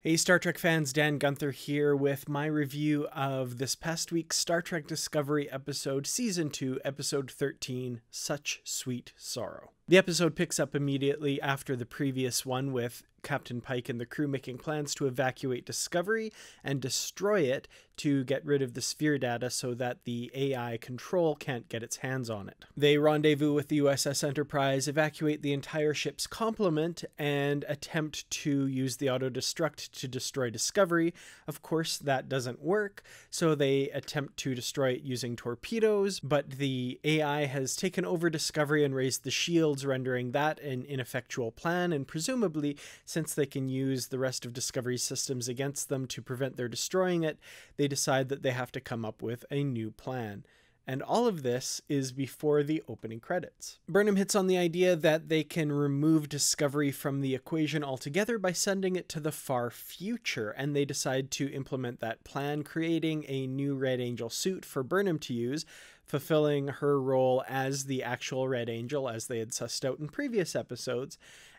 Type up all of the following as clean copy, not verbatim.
Hey Star Trek fans, Dan Gunther here with my review of this past week's Star Trek Discovery episode, Season 2, Episode 13, Such Sweet Sorrow. The episode picks up immediately after the previous one with Captain Pike and the crew making plans to evacuate Discovery and destroy it to get rid of the sphere data so that the AI control can't get its hands on it. They rendezvous with the USS Enterprise, evacuate the entire ship's complement, and attempt to use the auto-destruct to destroy Discovery. Of course, that doesn't work, so they attempt to destroy it using torpedoes, but the AI has taken over Discovery and raised the shields, rendering that an ineffectual plan, and presumably, since they can use the rest of Discovery's systems against them to prevent their destroying it, they decide that they have to come up with a new plan. And all of this is before the opening credits. Burnham hits on the idea that they can remove Discovery from the equation altogether by sending it to the far future, and they decide to implement that plan, creating a new Red Angel suit for Burnham to use, fulfilling her role as the actual Red Angel as they had sussed out in previous episodes.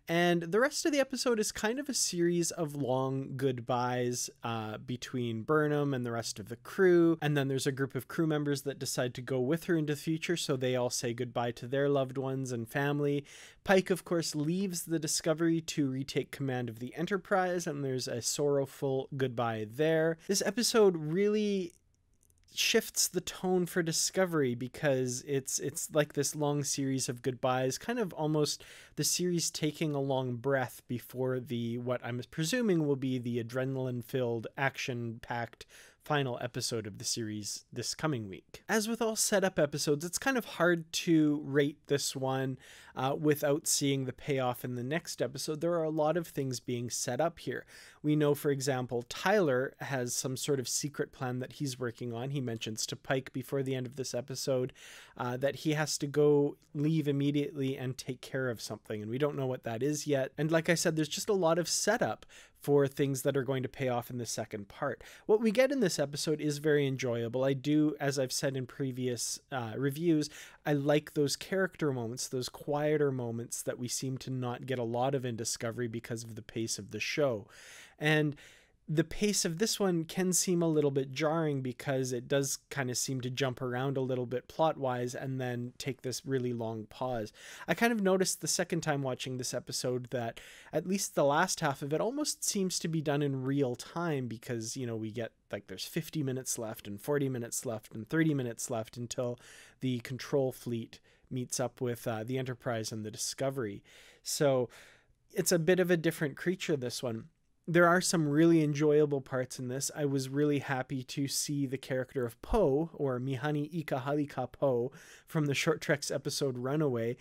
And the rest of the episode is kind of a series of long goodbyes between Burnham and the rest of the crew. And then there's a group of crew members that decide to go with her into the future, so they all say goodbye to their loved ones and family. Pike, of course, leaves the Discovery to retake command of the Enterprise, and there's a sorrowful goodbye there. This episode really shifts the tone for Discovery because it's like this long series of goodbyes, kind of almost the series taking a long breath before the what I'm presuming will be the adrenaline-filled, action-packed final episode of the series this coming week. As with all setup episodes, it's kind of hard to rate this one without seeing the payoff in the next episode. There are a lot of things being set up here. We know, for example, Tyler has some sort of secret plan that he's working on. He mentions to Pike before the end of this episode that he has to go leave immediately and take care of something, and we don't know what that is yet. And like I said, there's just a lot of setup for things that are going to pay off in the second part. What we get in this episode is very enjoyable. I do, as I've said in previous reviews, I like those character moments, those quieter moments that we seem to not get a lot of in Discovery because of the pace of the show. And the pace of this one can seem a little bit jarring because it does kind of seem to jump around a little bit plot-wise and then take this really long pause. I kind of noticed the second time watching this episode that at least the last half of it almost seems to be done in real time because, you know, we get like there's 50 minutes left and 40 minutes left and 30 minutes left until the control fleet meets up with the Enterprise and the Discovery. So it's a bit of a different creature, this one. There are some really enjoyable parts in this. I was really happy to see the character of Poe, or Mihani Ikahalika Poe, from the Short Treks episode Runaway,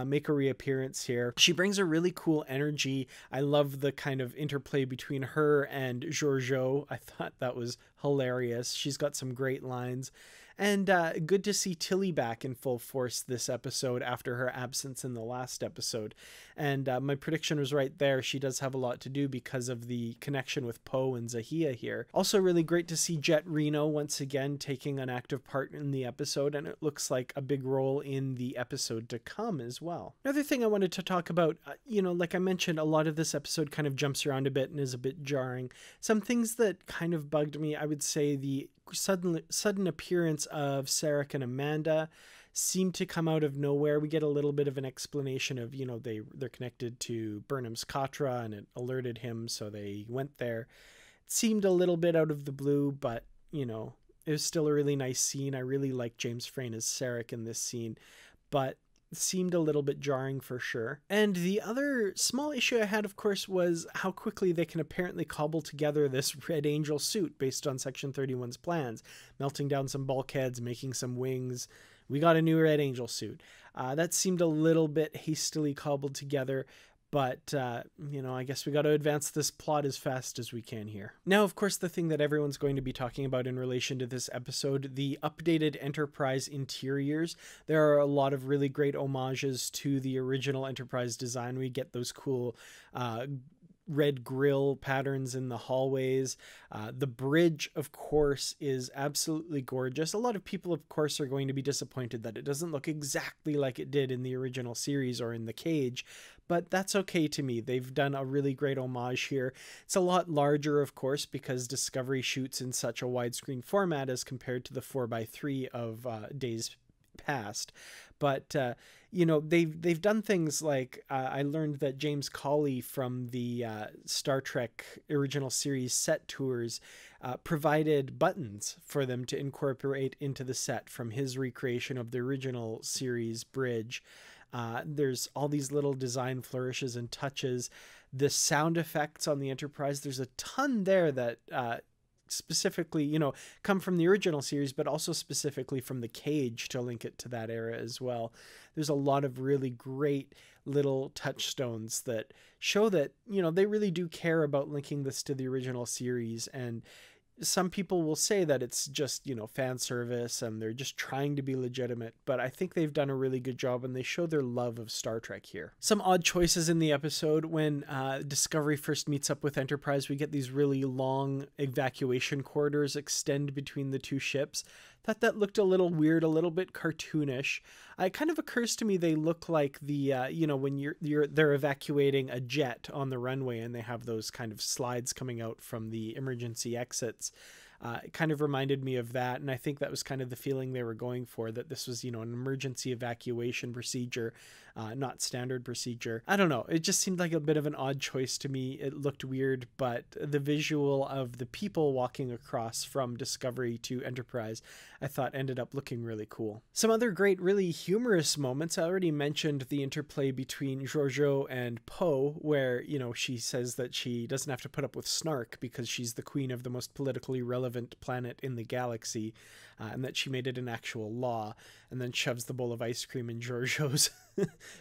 make a reappearance here. She brings a really cool energy. I love the kind of interplay between her and Georgiou. I thought that was hilarious. She's got some great lines. And good to see Tilly back in full force this episode after her absence in the last episode. And my prediction was right there. She does have a lot to do because of the connection with Poe and Zahia here. Also really great to see Jet Reno once again taking an active part in the episode, and it looks like a big role in the episode to come as well. Another thing I wanted to talk about, you know, like I mentioned, a lot of this episode kind of jumps around a bit and is a bit jarring. Some things that kind of bugged me, I would say the sudden appearance of Sarek and Amanda seemed to come out of nowhere. We get a little bit of an explanation of, you know, they're connected to Burnham's Katra and it alerted him, so they went there. It seemed a little bit out of the blue, but, you know, it was still a really nice scene. I really like James Frain as Sarek in this scene, but seemed a little bit jarring for sure. And the other small issue I had, of course, was how quickly they can apparently cobble together this Red Angel suit based on Section 31's plans, melting down some bulkheads, making some wings. We got a new Red Angel suit. That seemed a little bit hastily cobbled together, but, you know, I guess we got to advance this plot as fast as we can here. Now, of course, the thing that everyone's going to be talking about in relation to this episode, the updated Enterprise interiors. There are a lot of really great homages to the original Enterprise design. We get those cool red grill patterns in the hallways. The bridge, of course, is absolutely gorgeous. A lot of people, of course, are going to be disappointed that it doesn't look exactly like it did in the original series or in The Cage, but that's okay to me. They've done a really great homage here. It's a lot larger, of course, because Discovery shoots in such a widescreen format as compared to the 4:3 of days past. But you know, they've done things like I learned that James Cawley from the Star Trek original series set tours provided buttons for them to incorporate into the set from his recreation of the original series bridge. There's all these little design flourishes and touches. The sound effects on the Enterprise, there's a ton there that specifically, you know, come from the original series, but also specifically from The Cage to link it to that era as well. There's a lot of really great little touchstones that show that, you know, they really do care about linking this to the original series. And some people will say that it's just, you know, fan service and they're just trying to be legitimate, but I think they've done a really good job and they show their love of Star Trek here. Some odd choices in the episode. When Discovery first meets up with Enterprise, we get these really long evacuation corridors extend between the two ships. Thought that looked a little weird, a little bit cartoonish. It kind of occurs to me they look like the you know, when they're evacuating a jet on the runway and they have those kind of slides coming out from the emergency exits. It kind of reminded me of that, and I think that was kind of the feeling they were going for, that this was, you know, an emergency evacuation procedure, not standard procedure. I don't know, it just seemed like a bit of an odd choice to me. It looked weird, but the visual of the people walking across from Discovery to Enterprise, I thought ended up looking really cool. Some other great, really humorous moments. I already mentioned the interplay between Georgiou and Poe, where, you know, she says that she doesn't have to put up with snark because she's the queen of the most politically relevant planet in the galaxy, and that she made it an actual law, and then shoves the bowl of ice cream in Georgiou's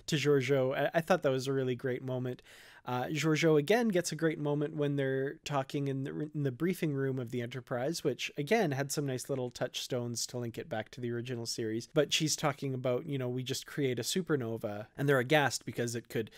to Georgiou. I thought that was a really great moment. Georgiou again gets a great moment when they're talking in the briefing room of the Enterprise, which again had some nice little touchstones to link it back to the original series. But she's talking about, you know, we just create a supernova, and they're aghast because it could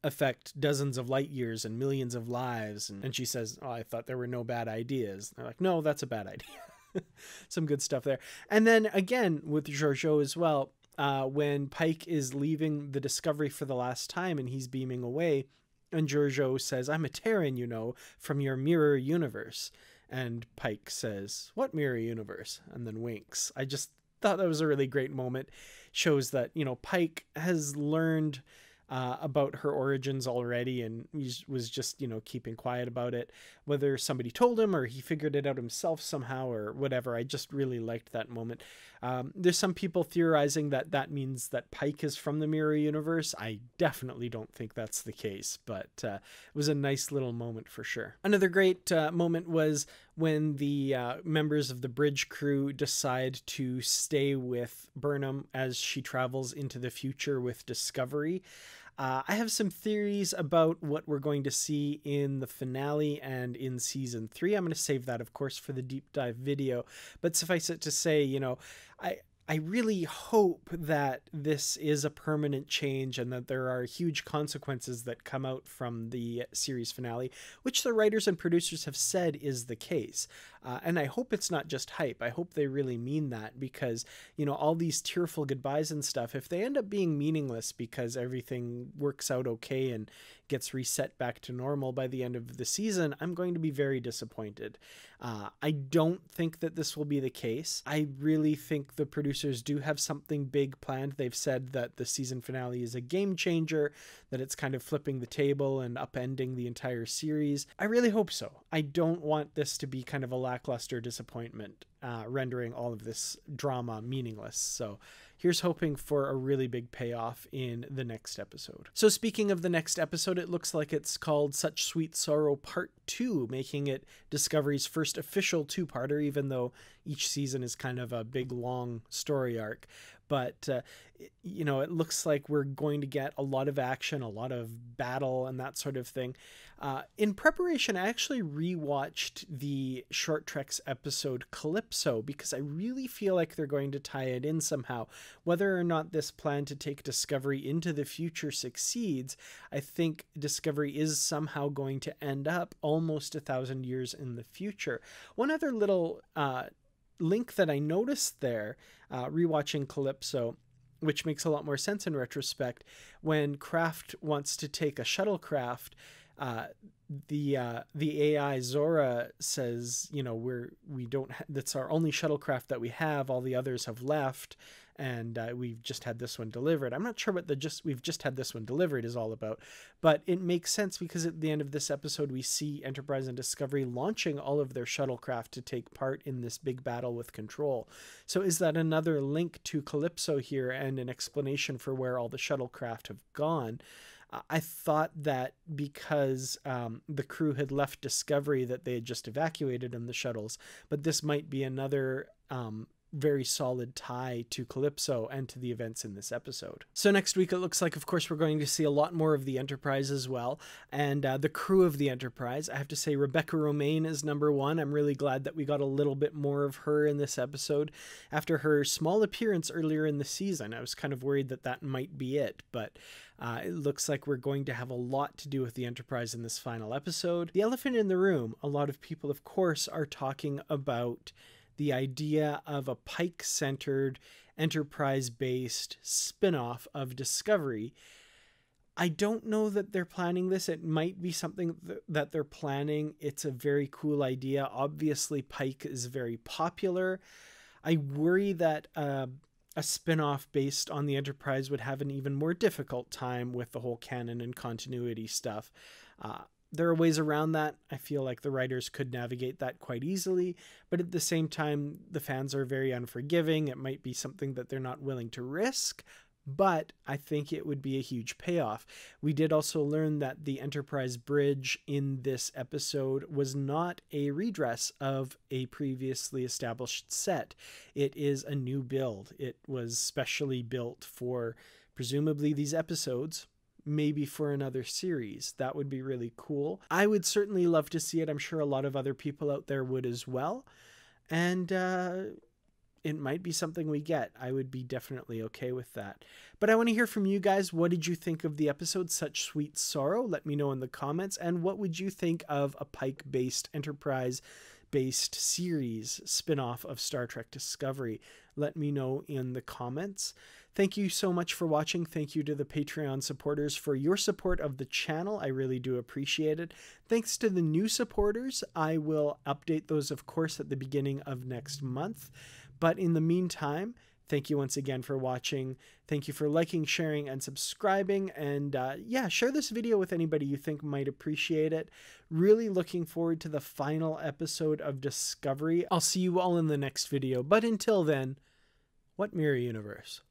affect dozens of light years and millions of lives. And she says, oh, I thought there were no bad ideas. They're like, no, that's a bad idea. Some good stuff there. And then again with Georgiou as well, when Pike is leaving the Discovery for the last time and he's beaming away, and Georgiou says, I'm a Terran, you know, from your mirror universe. And Pike says, what mirror universe? And then winks. I just thought that was a really great moment. Shows that, you know, Pike has learned about her origins already, and he was just, you know, keeping quiet about it, whether somebody told him or he figured it out himself somehow or whatever. I just really liked that moment. There's some people theorizing that that means that Pike is from the mirror universe. I definitely don't think that's the case, but it was a nice little moment for sure. Another great moment was when the members of the bridge crew decide to stay with Burnham as she travels into the future with Discovery. I have some theories about what we're going to see in the finale and in season 3. I'm going to save that, of course, for the deep dive video, but suffice it to say, you know, I really hope that this is a permanent change and that there are huge consequences that come out from the series finale, which the writers and producers have said is the case. And I hope it's not just hype. I hope they really mean that, because, you know, all these tearful goodbyes and stuff, if they end up being meaningless because everything works out okay and gets reset back to normal by the end of the season, I'm going to be very disappointed. I don't think that this will be the case. I really think the producers do have something big planned. They've said that the season finale is a game changer, that it's kind of flipping the table and upending the entire series. I really hope so. I don't want this to be kind of a lackluster disappointment, rendering all of this drama meaningless. So here's hoping for a really big payoff in the next episode. So speaking of the next episode, it looks like it's called Such Sweet Sorrow Part 2, making it Discovery's first official two-parter, even though each season is kind of a big, long story arc. but you know, it looks like we're going to get a lot of action, a lot of battle, and that sort of thing. In preparation, I actually rewatched the Short Treks episode Calypso because I really feel like they're going to tie it in somehow. Whether or not this plan to take Discovery into the future succeeds, I think Discovery is somehow going to end up almost 1,000 years in the future. One other little link that I noticed there, rewatching Calypso, which makes a lot more sense in retrospect, when Kraft wants to take a shuttlecraft, the AI Zora says, you know, that's our only shuttlecraft that we have. All the others have left, and we've just had this one delivered. I'm not sure what we've just had this one delivered is all about, but it makes sense because at the end of this episode, we see Enterprise and Discovery launching all of their shuttlecraft to take part in this big battle with Control. So is that another link to Calypso here and an explanation for where all the shuttlecraft have gone? I thought that because the crew had left Discovery that they had just evacuated in the shuttles, but this might be another very solid tie to Calypso and to the events in this episode. So next week, it looks like, of course, we're going to see a lot more of the Enterprise as well, and the crew of the Enterprise. I have to say Rebecca Romaine is number one. I'm really glad that we got a little bit more of her in this episode. After her small appearance earlier in the season, I was kind of worried that that might be it, but it looks like we're going to have a lot to do with the Enterprise in this final episode. The elephant in the room, a lot of people, of course, are talking about the idea of a Pike-centered, Enterprise-based spin-off of Discovery. I don't know that they're planning this. It might be something that they're planning. It's a very cool idea. Obviously, Pike is very popular. I worry that a spin-off based on the Enterprise would have an even more difficult time with the whole canon and continuity stuff. There are ways around that. I feel like the writers could navigate that quite easily, but at the same time, the fans are very unforgiving. It might be something that they're not willing to risk, but I think it would be a huge payoff. We did also learn that the Enterprise bridge in this episode was not a redress of a previously established set. It is a new build. It was specially built for presumably these episodes, maybe for another series. That would be really cool. I would certainly love to see it. I'm sure a lot of other people out there would as well. And it might be something we get. I would be definitely okay with that. But I want to hear from you guys. What did you think of the episode Such Sweet Sorrow? Let me know in the comments. And what would you think of a Pike-based, Enterprise-based series spin-off of Star Trek Discovery? Let me know in the comments. Thank you so much for watching. Thank you to the Patreon supporters for your support of the channel. I really do appreciate it. Thanks to the new supporters. I will update those, of course, at the beginning of next month. But in the meantime, thank you once again for watching. Thank you for liking, sharing, and subscribing. And yeah, share this video with anybody you think might appreciate it. Really looking forward to the final episode of Discovery. I'll see you all in the next video. But until then, what mirror universe?